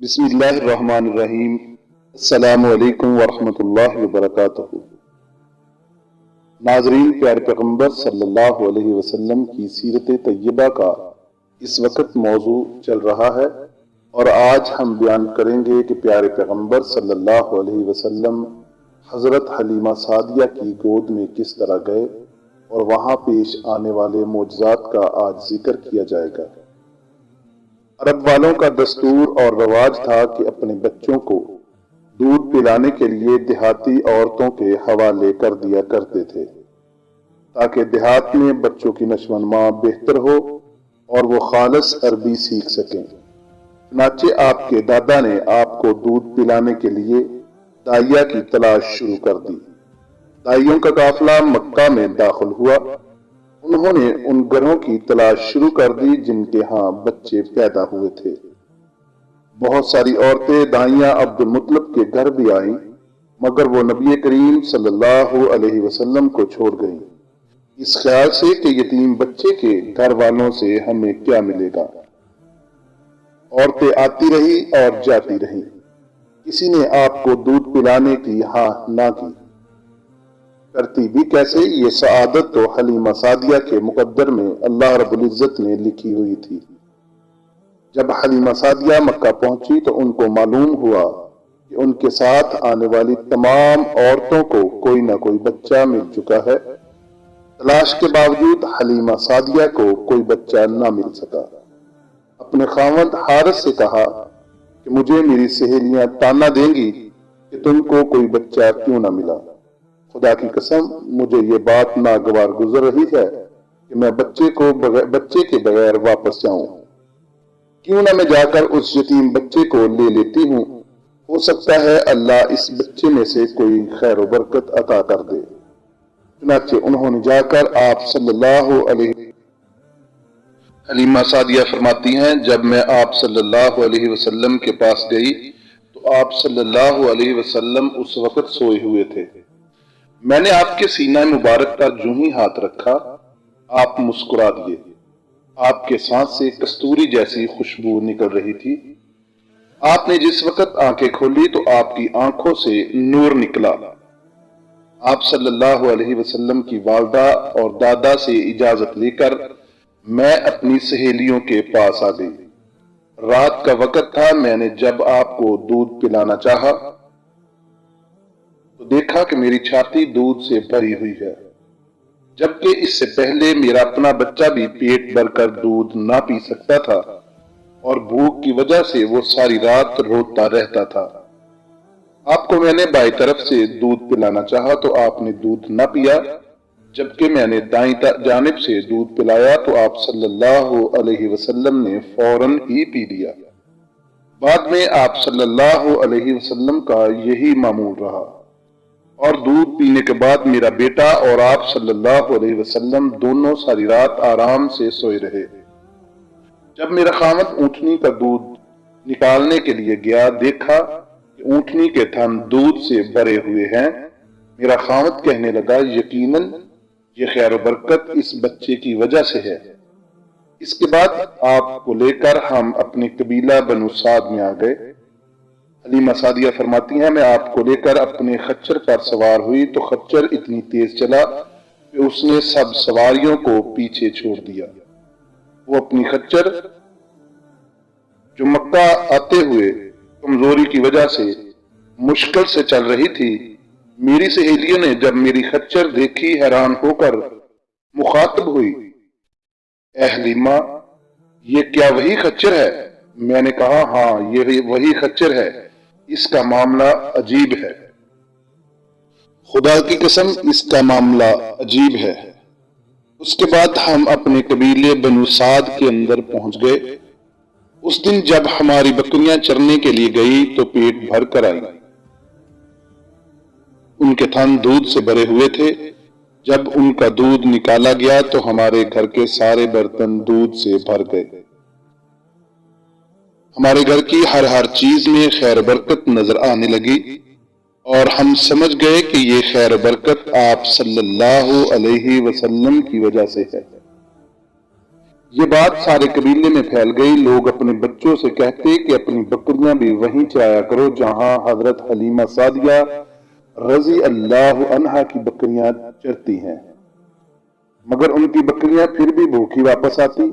بسم اللہ الرحمن الرحیم۔ السلام علیکم ورحمۃ اللہ وبرکاتہ۔ ناظرین، پیارے پیغمبر صلی اللہ علیہ وسلم کی سیرت طیبہ کا اس وقت موضوع چل رہا ہے اور آج ہم بیان کریں گے کہ پیارے پیغمبر صلی اللہ علیہ وسلم حضرت حلیمہ سعدیہ کی گود میں کس طرح گئے اور وہاں پیش آنے والے معجزات کا آج ذکر کیا جائے گا۔ عرب والوں کا دستور اور رواج تھا کہ اپنے بچوں کو دودھ پلانے کے لیے دیہاتی عورتوں کے حوالے کر دیا کرتے تھے تاکہ دیہات میں بچوں کی نشو و نما بہتر ہو اور وہ خالص عربی سیکھ سکیں۔ چنانچہ آپ کے دادا نے آپ کو دودھ پلانے کے لیے دائیا کی تلاش شروع کر دی۔ دائیوں کا قافلہ مکہ میں داخل ہوا۔ انہوں نے ان گھروں کی تلاش شروع کر دی جن کے ہاں بچے پیدا ہوئے تھے۔ بہت ساری عورتیں دائیاں عبد المطلب کے گھر بھی آئیں، مگر وہ نبی کریم صلی اللہ علیہ وسلم کو چھوڑ گئیں، اس خیال سے کہ یتیم بچے کے گھر والوں سے ہمیں کیا ملے گا۔ عورتیں آتی رہی اور جاتی رہیں، کسی نے آپ کو دودھ پلانے کی ہاں نہ کی۔ کرتی بھی کیسے؟ یہ سعادت تو حلیمہ سعدیہ کے مقدر میں اللہ رب العزت نے لکھی ہوئی تھی۔ جب حلیمہ سعدیہ مکہ پہنچی تو ان کو معلوم ہوا کہ ان کے ساتھ آنے والی تمام عورتوں کو کوئی نہ کوئی بچہ مل چکا ہے۔ تلاش کے باوجود حلیمہ سعدیہ کو کوئی بچہ نہ مل سکا۔ اپنے خاوند حارث سے کہا کہ مجھے میری سہیلیاں تانا دیں گی کہ تم کو کوئی بچہ کیوں نہ ملا۔ خدا کی قسم، مجھے یہ بات ناگوار گزر رہی ہے کہ میں بچے کے بغیر واپس جاؤں۔ کیوں نہ میں جا کر اس یتیم بچے کو لے لیتی ہوں، ہو سکتا ہے اللہ اس بچے میں سے کوئی خیر و برکت عطا کر دے۔ چنانچہ انہوں نے جا کر آپ صلی اللہ علیہ حلیمہ سعدیہ فرماتی ہیں، جب میں آپ صلی اللہ علیہ وسلم کے پاس گئی تو آپ صلی اللہ علیہ وسلم اس وقت سوئے ہوئے تھے۔ میں نے آپ کے سینہ مبارک پر جو ہی ہاتھ رکھا، آپ مسکرا دیے۔ آپ کے سانس سے کستوری جیسی خوشبو نکل رہی تھی۔ آپ نے جس وقت آنکھیں کھولی تو آپ کی آنکھوں سے نور نکلا۔ آپ صلی اللہ علیہ وسلم کی والدہ اور دادا سے اجازت لے کر میں اپنی سہیلیوں کے پاس آ گئی۔ رات کا وقت تھا۔ میں نے جب آپ کو دودھ پلانا چاہا تو دیکھا کہ میری چھاتی دودھ سے بھری ہوئی ہے، جبکہ اس سے پہلے میرا اپنا بچہ بھی پیٹ بھر کر دودھ نہ پی سکتا تھا اور بھوک کی وجہ سے وہ ساری رات روتا رہتا تھا۔ آپ کو میں نے بائیں طرف سے دودھ پلانا چاہا تو آپ نے دودھ نہ پیا، جبکہ میں نے دائیں جانب سے دودھ پلایا تو آپ صلی اللہ علیہ وسلم نے فوراً ہی پی لیا۔ بعد میں آپ صلی اللہ علیہ وسلم کا یہی معمول رہا اور دودھ پینے کے بعد میرا بیٹا اور آپ صلی اللہ علیہ وسلم دونوں ساری رات آرام سے سوئے رہے۔ جب میرا خاوند اونٹنی کا دودھ نکالنے کے لیے گیا، دیکھا کہ اونٹنی کے تھن دودھ سے بھرے ہوئے ہیں۔ میرا خاوند کہنے لگا، یقیناً یہ خیر و برکت اس بچے کی وجہ سے ہے۔ اس کے بعد آپ کو لے کر ہم اپنے قبیلہ بنو سعد میں آ گئے۔ حلیمہ سعدیہ فرماتی ہیں، میں آپ کو لے کر اپنے خچر پر سوار ہوئی تو خچر اتنی تیز چلا کہ اس نے سب سواریوں کو پیچھے چھوڑ دیا۔ وہ اپنی خچر جو مکہ آتے ہوئے کمزوری کی وجہ سے مشکل سے چل رہی تھی، میری سہیلیوں نے جب میری خچر دیکھی حیران ہو کر مخاطب ہوئی، اے حلیمہ، یہ کیا وہی خچر ہے؟ میں نے کہا، ہاں یہ وہی خچر ہے، اس کا معاملہ عجیب ہے۔ خدا کی قسم، اس کا معاملہ عجیب ہے۔ اس کے بعد ہم اپنے قبیلے بنو سعد کے اندر پہنچ گئے۔ اس دن جب ہماری بکریاں چرنے کے لیے گئی تو پیٹ بھر کر آئی۔ ان کے تھن دودھ سے بھرے ہوئے تھے۔ جب ان کا دودھ نکالا گیا تو ہمارے گھر کے سارے برتن دودھ سے بھر گئے۔ ہمارے گھر کی ہر چیز میں خیر برکت نظر آنے لگی اور ہم سمجھ گئے کہ یہ خیر برکت آپ صلی اللہ علیہ وسلم کی وجہ سے ہے۔ یہ بات سارے قبیلے میں پھیل گئی۔ لوگ اپنے بچوں سے کہتے کہ اپنی بکریاں بھی وہیں چرایا کرو جہاں حضرت حلیمہ سعدیہ رضی اللہ عنہا کی بکریاں چرتی ہیں، مگر ان کی بکریاں پھر بھی بھوکی واپس آتی۔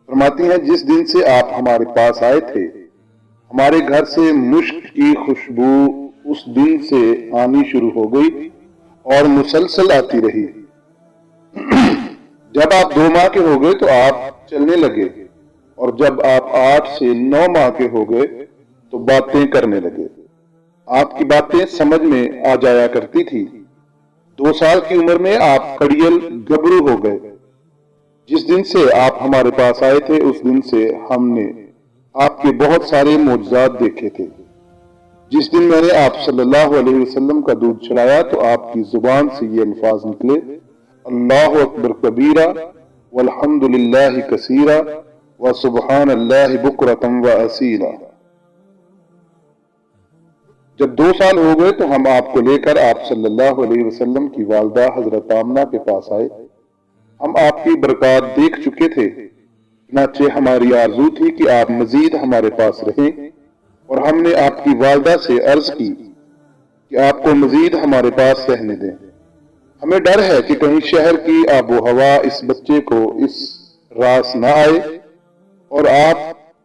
فرماتی ہیں جس دن سے آپ ہمارے پاس آئے تھے ہمارے گھر سے مشک کی خوشبو اس دن سے آنی شروع ہو گئی اور مسلسل آتی رہی۔ جب آپ 2 ماہ کے ہو گئے تو آپ چلنے لگے، اور جب آپ 8 سے 9 ماہ کے ہو گئے تو باتیں کرنے لگے۔ آپ کی باتیں سمجھ میں آ جایا کرتی تھی۔ 2 سال کی عمر میں آپ کڑیل گبرو ہو گئے۔ جس دن سے آپ ہمارے پاس آئے تھے اس دن سے ہم نے آپ کے بہت سارے معجزات دیکھے تھے۔ جس دن میں نے آپ صلی اللہ علیہ وسلم کا دودھ چڑھایا تو آپ کی زبان سے یہ الفاظ نکلے، اللہ اکبر کبیرہ والحمد للہ کثیرہ وسبحان اللہ بکرۃ واصیلا۔ جب 2 سال ہو گئے تو ہم آپ کو لے کر آپ صلی اللہ علیہ وسلم کی والدہ حضرت آمنہ کے پاس آئے۔ ہم آپ کی برکات دیکھ چکے تھے، چنانچہ ہماری آرزو تھی کہ آپ مزید ہمارے پاس رہیں، اور ہم نے آپ کی والدہ سے عرض کی کہ آپ کو مزید ہمارے پاس رہنے دیں۔ ہمیں ڈر ہے کہ کہیں شہر کی آب و ہوا اس بچے کو اس راس نہ آئے اور آپ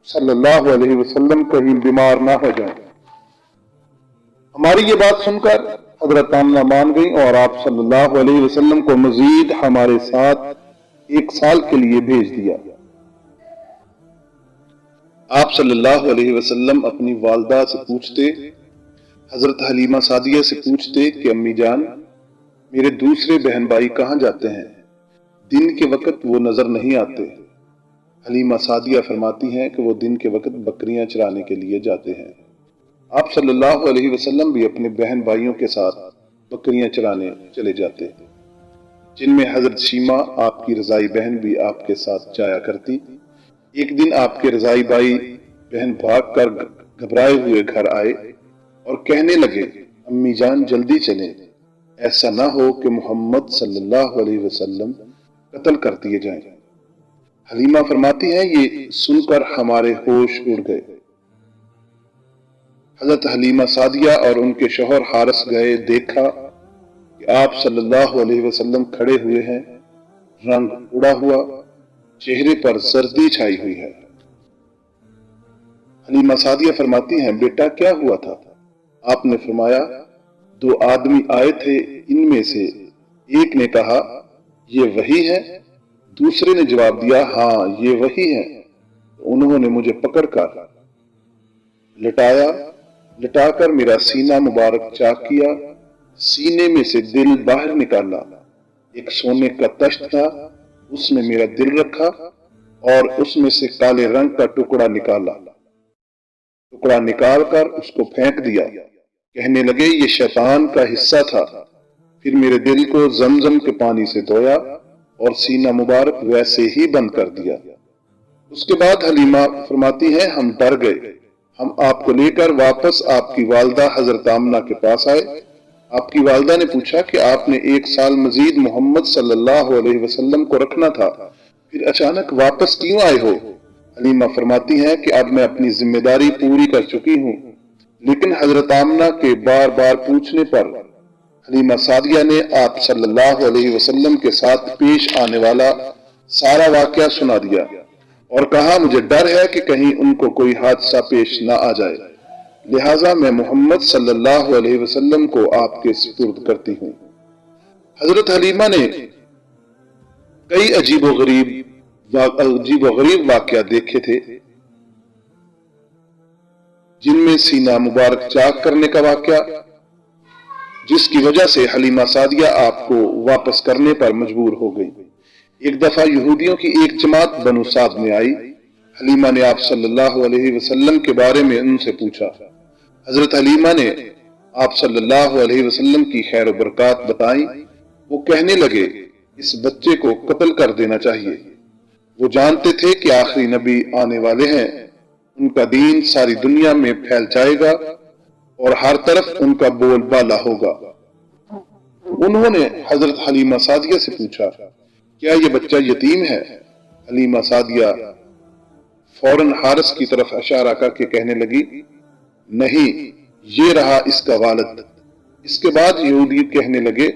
صلی اللہ علیہ وسلم کہیں بیمار نہ ہو جائیں۔ ہماری یہ بات سن کر حضرت آمنہ مان گئی اور آپ صلی اللہ علیہ وسلم کو مزید ہمارے ساتھ 1 سال کے لیے بھیج دیا۔ آپ صلی اللہ علیہ وسلم اپنی والدہ سے پوچھتے، حضرت حلیمہ سعدیہ سے پوچھتے کہ امی جان میرے دوسرے بہن بھائی کہاں جاتے ہیں؟ دن کے وقت وہ نظر نہیں آتے۔ حلیمہ سعدیہ فرماتی ہیں کہ وہ دن کے وقت بکریاں چرانے کے لیے جاتے ہیں۔ آپ صلی اللہ علیہ وسلم بھی اپنے بہن بھائیوں کے ساتھ بکریاں چرانے چلے جاتے، جن میں حضرت شیمہ آپ کی رضائی بہن بھی آپ کے ساتھ جایا کرتی۔ ایک دن آپ کے رضائی بھائی بہن بھاگ کر گھبرائے ہوئے گھر آئے اور کہنے لگے امی جان جلدی چلیں، ایسا نہ ہو کہ محمد صلی اللہ علیہ وسلم قتل کر دیے جائیں۔ حلیمہ فرماتی ہیں یہ سن کر ہمارے ہوش اڑ گئے۔ حضرت حلیمہ سعدیہ اور ان کے شوہر حارث گئے، دیکھا کہ آپ صلی اللہ علیہ وسلم کھڑے ہوئے ہیں، رنگ اڑا ہوا، چہرے پر زردی چھائی ہوئی ہے۔ حلیمہ سعدیہ فرماتی ہیں بیٹا کیا ہوا تھا؟ آپ نے فرمایا 2 آدمی آئے تھے، ان میں سے ایک نے کہا یہ وہی ہے، دوسرے نے جواب دیا ہاں یہ وہی ہے۔ انہوں نے مجھے پکڑ کر لٹا کر میرا سینہ مبارک چاک کیا، سینے میں سے دل باہر نکالا، ایک سونے کا تشت تھا، اس میں میرا دل رکھا اور اس میں سے کالے رنگ کا ٹکڑا نکال کر اس کو پھینک دیا۔ کہنے لگے یہ شیطان کا حصہ تھا۔ پھر میرے دل کو زمزم کے پانی سے دھویا اور سینہ مبارک ویسے ہی بند کر دیا۔ اس کے بعد حلیمہ فرماتی ہیں ہم ڈر گئے، ہم آپ کو لے کر واپس آپ کی والدہ حضرت آمنہ کے پاس آئے۔ آپ کی والدہ نے پوچھا کہ آپ نے 1 سال مزید محمد صلی اللہ علیہ وسلم کو رکھنا تھا، پھر اچانک واپس کیوں آئے ہو؟ حلیمہ فرماتی ہیں کہ اب میں اپنی ذمہ داری پوری کر چکی ہوں، لیکن حضرت آمنہ کے بار بار پوچھنے پر حلیمہ سعدیہ نے آپ صلی اللہ علیہ وسلم کے ساتھ پیش آنے والا سارا واقعہ سنا دیا اور کہا مجھے ڈر ہے کہ کہیں ان کو کوئی حادثہ پیش نہ آ جائے، لہٰذا میں محمد صلی اللہ علیہ وسلم کو آپ کے سپرد کرتی ہوں۔ حضرت حلیمہ نے کئی عجیب و غریب واقعہ دیکھے تھے، جن میں سینہ مبارک چاک کرنے کا واقعہ، جس کی وجہ سے حلیمہ سعدیہ آپ کو واپس کرنے پر مجبور ہو گئی۔ ایک دفعہ یہودیوں کی ایک جماعت بنو سعد میں آئی۔ حلیمہ نے آپ صلی اللہ علیہ وسلم کے بارے میں ان سے پوچھا۔ حضرت حلیمہ نے آپ صلی اللہ علیہ وسلم کی خیر و برکات بتائیں۔ وہ کہنے لگے اس بچے کو قتل کر دینا چاہیے۔ وہ جانتے تھے کہ آخری نبی آنے والے ہیں، ان کا دین ساری دنیا میں پھیل جائے گا اور ہر طرف ان کا بول بالا ہوگا۔ انہوں نے حضرت حلیمہ سعدیہ سے پوچھا کیا یہ بچہ یتیم ہے؟ حلیمہ سعدیہ فوراً حارث کی طرف اشارہ کر کے کہنے لگی نہیں، یہ رہا اس کا والد۔ اس کے بعد یہودی کہنے لگے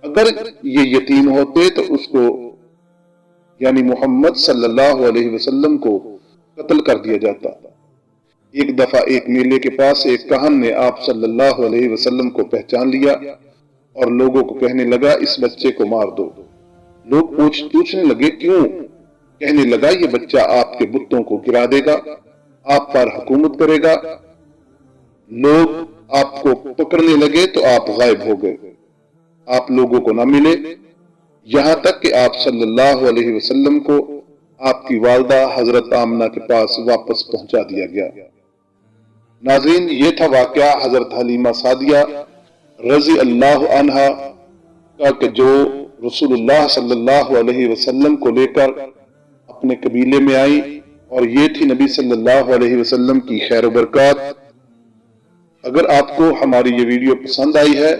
اگر یہ یتیم ہوتے تو اس کو یعنی محمد صلی اللہ علیہ وسلم کو قتل کر دیا جاتا۔ ایک دفعہ ایک میلے کے پاس ایک کاہن نے آپ صلی اللہ علیہ وسلم کو پہچان لیا اور لوگوں کو کہنے لگا اس بچے کو مار دو۔ لوگ پوچھنے لگے کیوں؟ کہنے لگا یہ بچہ آپ کے بتوں کو گرا دے گا، آپ پر حکومت کرے گا۔ لوگ آپ کو پکڑنے لگے تو آپ غائب ہو گئے، آپ لوگوں کو نہ ملے، یہاں تک کہ آپ صلی اللہ علیہ وسلم کو آپ کی والدہ حضرت آمنہ کے پاس واپس پہنچا دیا گیا۔ ناظرین، یہ تھا واقعہ حضرت حلیمہ سعدیہ رضی اللہ عنہا کا کہ جو رسول اللہ صلی اللہ علیہ وسلم کو لے کر اپنے قبیلے میں آئی، اور یہ تھی نبی صلی اللہ علیہ وسلم کی خیر و برکات۔ اگر آپ کو ہماری یہ ویڈیو پسند آئی ہے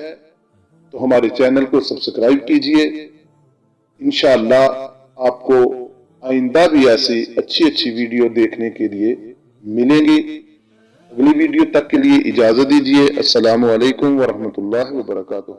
تو ہمارے چینل کو سبسکرائب کیجئے۔ انشاءاللہ آپ کو آئندہ بھی ایسی اچھی ویڈیو دیکھنے کے لیے ملیں گی۔ اگلی ویڈیو تک کے لیے اجازت دیجئے۔ السلام علیکم ورحمۃ اللہ وبرکاتہ۔